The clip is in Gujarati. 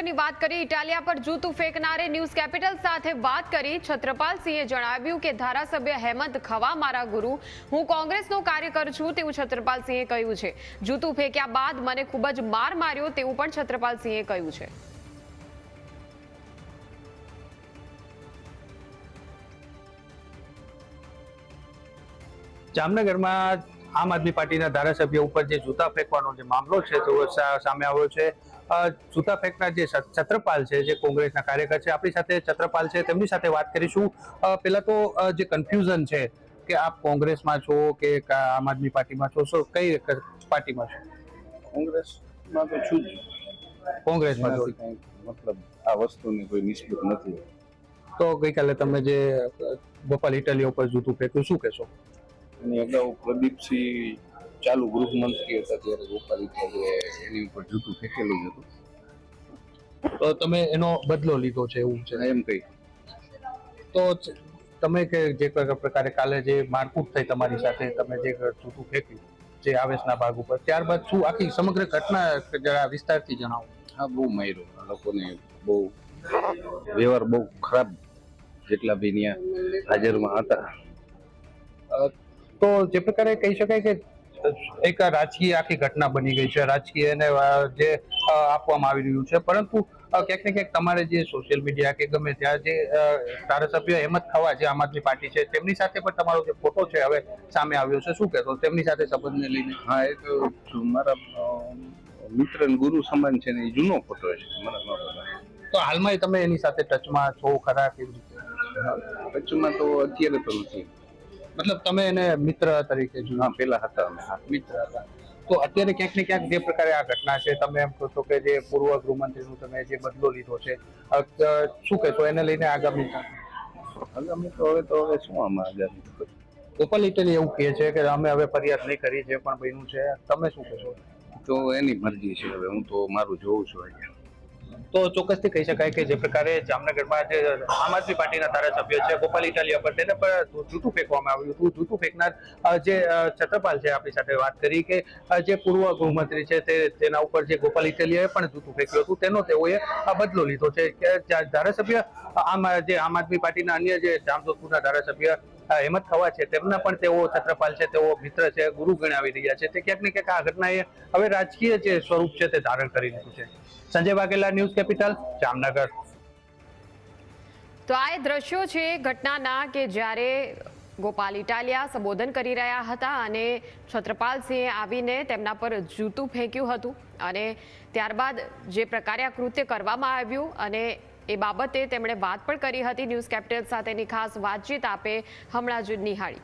જામનગરની વાત કરી, ઇટાલિયા પર જૂતું ફેંકનારે ન્યૂઝ કેપિટલ સાથે વાત કરી. છત્રપાલસિંહે જણાવ્યું કે ધારાસભ્ય હેમંત ખવા મારા ગુરુ, હું કોંગ્રેસનો કાર્યકર છું તેવું છત્રપાલસિંહે કહ્યું છે. જૂતું ફેંક્યા બાદ મને ખૂબ જ માર માર્યો તેવું પણ છત્રપાલસિંહે કહ્યું છે. જામનગરમાં આમ આદમી પાર્ટીના ધારાસભ્ય ઉપર જે જૂતા ફેંકવાનો જે મામલો છે તે સામે આવ્યો છે. જૂતા ફેંકનાર જે છત્રપાલ છે, જે કોંગ્રેસના કાર્યકર છે, આપણી સાથે છત્રપાલ છે, તેમની સાથે વાત કરીશું. પહેલા તો જે કન્ફ્યુઝન છે કે આપ કોંગ્રેસમાં છો કે આમ આદમી પાર્ટીમાં છો, કઈ પાર્ટીમાં છો? કોંગ્રેસમાં તો છું જ. કોંગ્રેસમાં છો. મતલબ આ વસ્તુની કોઈ નિસ્બત નથી. તો ગઈકાલે તમે જે ગોપાલ ઇટાલિયા ઉપર જૂતું ફેંક્યું, શું કહેશો? એની અગાઉ પ્રદીપસિંહ ચાલુ ગૃહમંત્રી હતા ત્યારે ગોપાલ ઇટાલિયાએ એની ઉપર જૂતું ફેંકેલું જ હતું. તો તમે એનો બદલો લીધો છે એવું છે એમ કહી. તો તમે કે જે પ્રકારે કાલે જે મારકૂટ થઈ તમારી સાથે, તમે જે જૂતું ફેંક્યું જે આવેશના ભાગ ઉપર, ત્યારબાદ શું આખી સમગ્ર ઘટના જરા વિસ્તારથી જણાવો. હા, બહુ માર્યો. આ લોકોને બહુ વ્યવહાર બહુ ખરાબ, જેટલા બી ત્યાં હાજરમાં હતા. તો જે પ્રકારે કહી શકાય કે એક રાજકીય આખી ઘટના બની ગઈ છે, રાજકીય એને જે આપવામાં આવી રહ્યું છે, પરંતુ ક્યાંક ને ક્યાંક તમારે જે સોશિયલ મીડિયા કે ગમે ત્યાં જે ધારાસભ્ય હેમંત ખવા જે આમ આદમી પાર્ટી છે તેમની સાથે પણ તમારો જે ફોટો છે હવે સામે આવ્યો છે, શું કહેશો તેમની સાથે સંબંધને લઈને? હા, એ તો મારા મિત્ર ગુરુ સમાન છે ને, એ જૂનો ફોટો છે. મને ન ખબર. તો હાલમાં તમે એની સાથે ટચમાં છો ખરા? કેવી રીતે ટચમાં તો અત્યારે તો નથી. મતલબ તમે એને મિત્ર તરીકે જો? હા, પેલા હતા અમે. હા, મિત્ર હતા. તો અત્યારે ક્યાંક ને ક્યાંક જે પ્રકારે આ ઘટના છે, તમે એમ કહો છો કે જે પૂર્વ ગૃહમંત્રીનું તમે જે બદલો લીધો છે, શું કહેશો એને લઈને આગામી તો હવે શું આમાં આગામી? ગોપાલ ઇટાલિયા એવું કહે છે કે અમે હવે ફરિયાદ નહીં કરી, જે પણ બન્યું છે. તમે શું કહેશો? તો એની મરજી છે. હવે હું તો મારું જોઉં છું અહીંયા. તો ચોક્કસથી કહી શકાય કે જે પ્રકારે જામનગરમાં જે આમ આદમી પાર્ટીના ધારાસભ્ય છે ગોપાલ ઇટાલિયા પર, તેને પર જૂતું ફેંકવામાં આવ્યું હતું. જૂતું ફેંકનાર જે છત્રપાલ છે આપણી સાથે વાત કરી કે જે પૂર્વ ગૃહમંત્રી છે તેના ઉપર જે ગોપાલ ઇટાલિયાએ પણ જૂતું ફેંક્યું હતું, તેનો તેઓએ બદલો લીધો છે. કે ધારાસભ્ય આમ આદમી પાર્ટીના અન્ય જે જામજોધપુરના ધારાસભ્ય હેમંત ખવા છે, તેમના પણ તેઓ છત્રપાલ છે, તેઓ મિત્ર છે, ગુરુ ગણાવી રહ્યા છે. તે ક્યાંક ને ક્યાંક આ ઘટનાએ હવે રાજકીય જે સ્વરૂપ છે તે ધારણ કરી લીધું છે. Sanjay Vaghela, news capital, Jamnagar. તો આ એ દ્રશ્યો છે ઘટનાના કે જ્યારે ગોપાલ ઇટાલિયા સંબોધન કરી રહ્યા હતા અને છત્રપાલસિંહે આવીને તેમના પર જૂતું ફેંક્યું હતું અને ત્યારબાદ જે પ્રકારે આ કૃત્ય કરવામાં આવ્યું અને એ બાબતે તેમણે વાત પણ કરી હતી. ન્યૂઝ કેપિટલ સાથેની ખાસ વાતચીત આપે હમણાં જ નિહાળી.